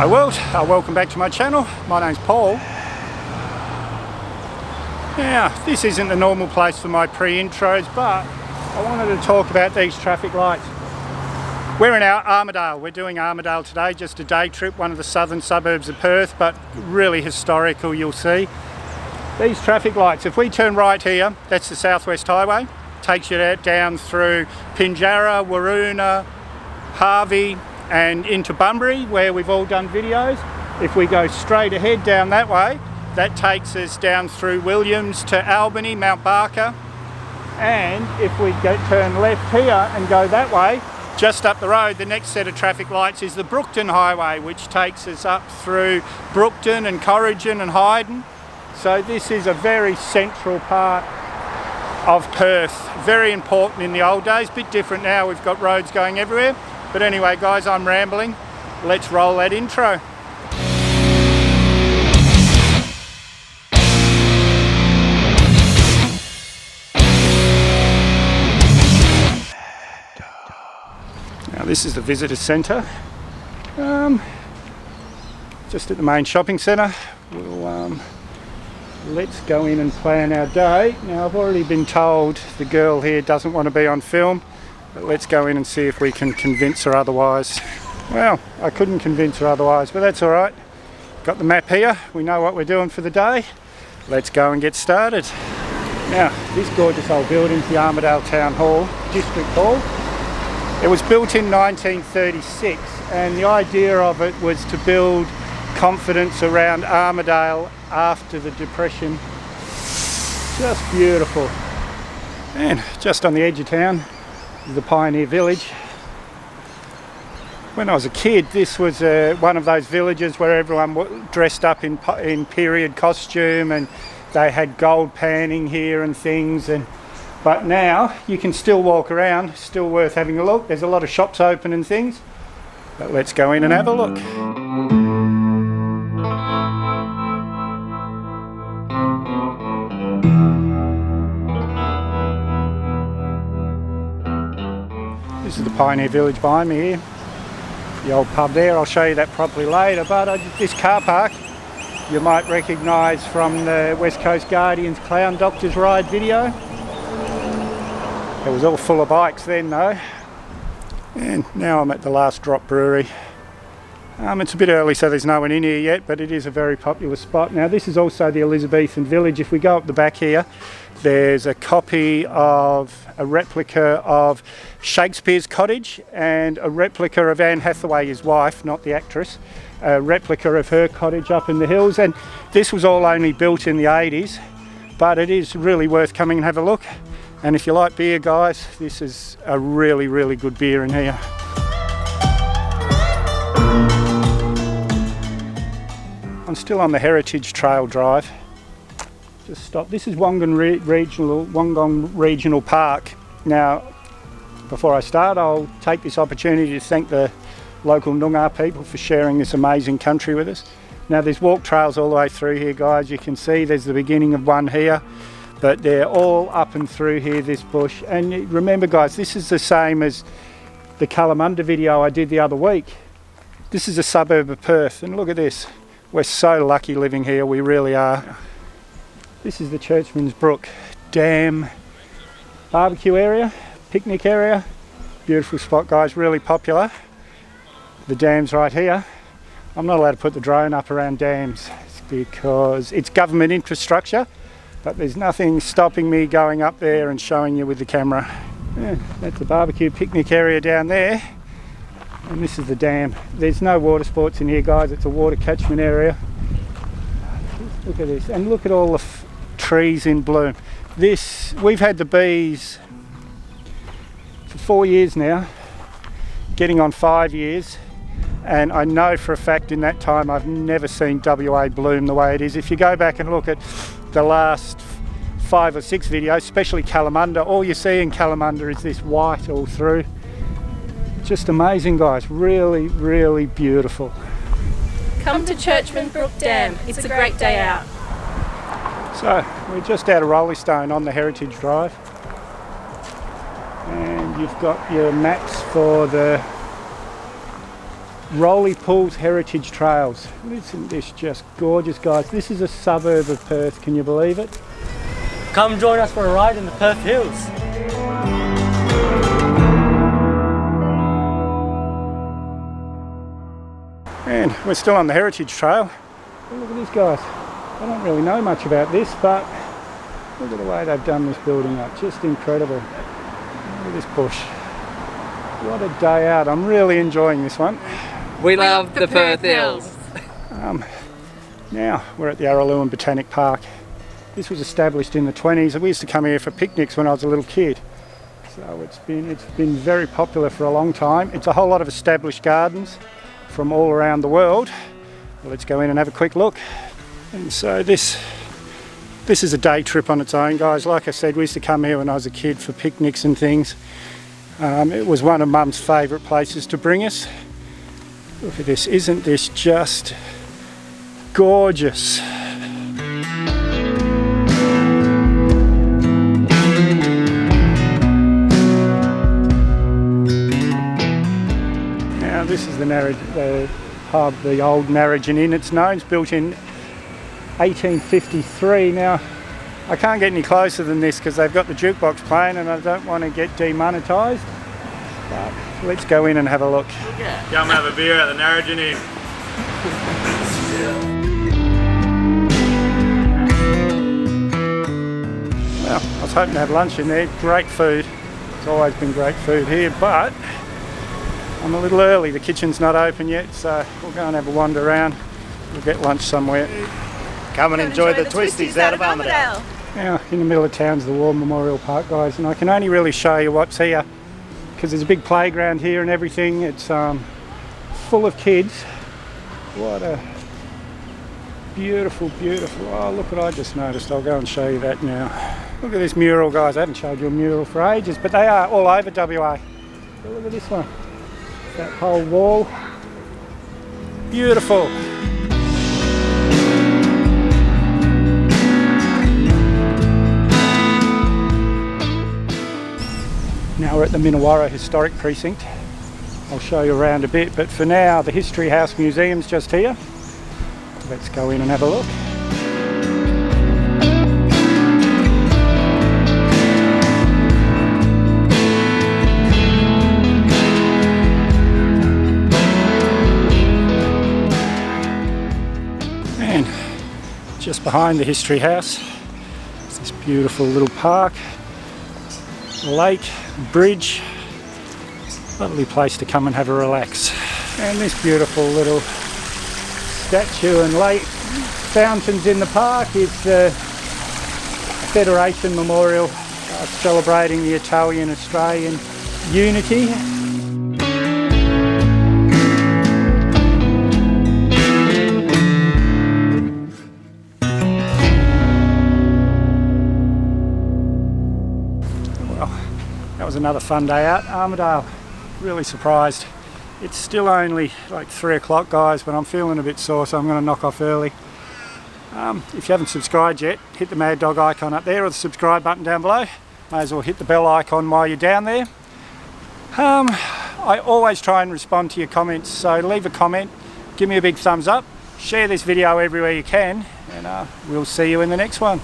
Hi world, welcome back to my channel. My name's Paul. Now, this isn't the normal place for my pre-intros, but I wanted to talk about these traffic lights. We're in our Armadale. We're doing Armadale today, just a day trip, one of the southern suburbs of Perth, but really historical, you'll see. These traffic lights, if we turn right here, that's the Southwest Highway. Takes you down through Pinjarra, Waroona, Harvey, and into Bunbury, where we've all done videos. If we go straight ahead down that way, that takes us down through Williams to Albany, Mount Barker. And if we turn left here and go that way, just up the road, the next set of traffic lights is the Brookton Highway, which takes us up through Brookton and Corrigan and Hyden. So this is a very central part of Perth. Very important in the old days, a bit different now, we've got roads going everywhere. But anyway guys, I'm rambling. Let's roll that intro. Now this is the visitor centre. Just at the main shopping centre. Let's go in and plan our day. Now I've already been told the girl here doesn't want to be on film. But let's go in and see if we can convince her otherwise. Well, I couldn't convince her otherwise, but that's all right. Got the map here. We know what we're doing for the day. Let's go and get started. Now, this gorgeous old building's the Armadale Town Hall, District Hall. It was built in 1936, and the idea of it was to build confidence around Armadale after the Depression. Just beautiful. And just on the edge of town, the Pioneer Village. When I was a kid, this was one of those villages where everyone dressed up in period costume, and they had gold panning here and things. But now you can still walk around, still worth having a look. There's a lot of shops open and things. But let's go in and have a look. This is the Pioneer Village behind me here. The old pub there, I'll show you that properly later, but this car park you might recognise from the West Coast Guardian's Clown Doctors Ride video. It was all full of bikes then though. And now I'm at the Last Drop Brewery. It's a bit early so there's no one in here yet, but it is a very popular spot. Now this is also the Elizabethan village. If we go up the back here, there's a copy of a replica of Shakespeare's cottage and a replica of Anne Hathaway, his wife, not the actress, a replica of her cottage up in the hills. And this was all only built in the 80s, but it is really worth coming and have a look. And if you like beer guys, this is a really, really good beer in here. I'm still on the Heritage Trail Drive. Just stop. This is Wollongong Regional Park. Now, before I start, I'll take this opportunity to thank the local Noongar people for sharing this amazing country with us. Now, there's walk trails all the way through here, guys. You can see there's the beginning of one here, but they're all up and through here, this bush. And remember, guys, this is the same as the Kalamunda video I did the other week. This is a suburb of Perth, and look at this. We're so lucky living here, we really are. This is the Churchman's Brook Dam barbecue area, picnic area. Beautiful spot guys, really popular. The dam's right here. I'm not allowed to put the drone up around dams because it's government infrastructure, but there's nothing stopping me going up there and showing you with the camera. Yeah, that's the barbecue picnic area down there. And this is the dam. There's no water sports in here guys, it's a water catchment area. Look at this, and look at all the trees in bloom. We've had the bees for 4 years now, getting on 5 years, and I know for a fact in that time I've never seen WA bloom the way it is. If you go back and look at the last 5 or 6 videos, especially Kalamunda, all you see in Kalamunda is this white all through. Just amazing guys, really, really beautiful. Come to Churchman Brook Dam, it's a great day out. So, we're just out of Roleystone on the Heritage Drive. And you've got your maps for the Rolly Pools Heritage Trails. Isn't this just gorgeous, guys? This is a suburb of Perth, can you believe it? Come join us for a ride in the Perth Hills. And we're still on the Heritage Trail. Look at these guys. I don't really know much about this, but look at the way they've done this building up. Just incredible. Look at this bush. What a day out. I'm really enjoying this one. We love the Perth Hills. Now we're at the Araluen Botanic Park. This was established in the 20s. We used to come here for picnics when I was a little kid. So it's been very popular for a long time. It's a whole lot of established gardens from all around the world. Well, let's go in and have a quick look. And so this is a day trip on its own, guys. Like I said, we used to come here when I was a kid for picnics and things. It was one of Mum's favourite places to bring us. Look at this, isn't this just gorgeous? Now this is the pub, the old Narrogin Inn it's known. It's built in 1853. Now I can't get any closer than this because they've got the jukebox playing and I don't want to get demonetised. But let's go in and have a look. Come have a beer at the Narrogin Inn. Well, I was hoping to have lunch in there. Great food. It's always been great food here, but I'm a little early. The kitchen's not open yet, so we'll go and have a wander around. We'll get lunch somewhere. Come and enjoy the twisties out of Armadale. Now, in the middle of town's the War Memorial Park, guys, and I can only really show you what's here because there's a big playground here and everything. It's full of kids. What a beautiful, beautiful... Oh, look what I just noticed. I'll go and show you that now. Look at this mural, guys. I haven't showed you a mural for ages, but they are all over WA. But look at this one. That whole wall. Beautiful. Now we're at the Minnawarra Historic Precinct. I'll show you around a bit, but for now the History House Museum's just here. Let's go in and have a look. And just behind the History House is this beautiful little park, lake, bridge. Lovely place to come and have a relax. And this beautiful little statue and lake fountains in the park is the Federation Memorial celebrating the Italian-Australian unity. Well, that was another fun day out. Armadale. Really surprised. It's still only like 3 o'clock, guys, but I'm feeling a bit sore, so I'm going to knock off early. If you haven't subscribed yet, hit the Mad Dog icon up there or the subscribe button down below. May as well hit the bell icon while you're down there. I always try and respond to your comments, so leave a comment, give me a big thumbs up, share this video everywhere you can, and we'll see you in the next one.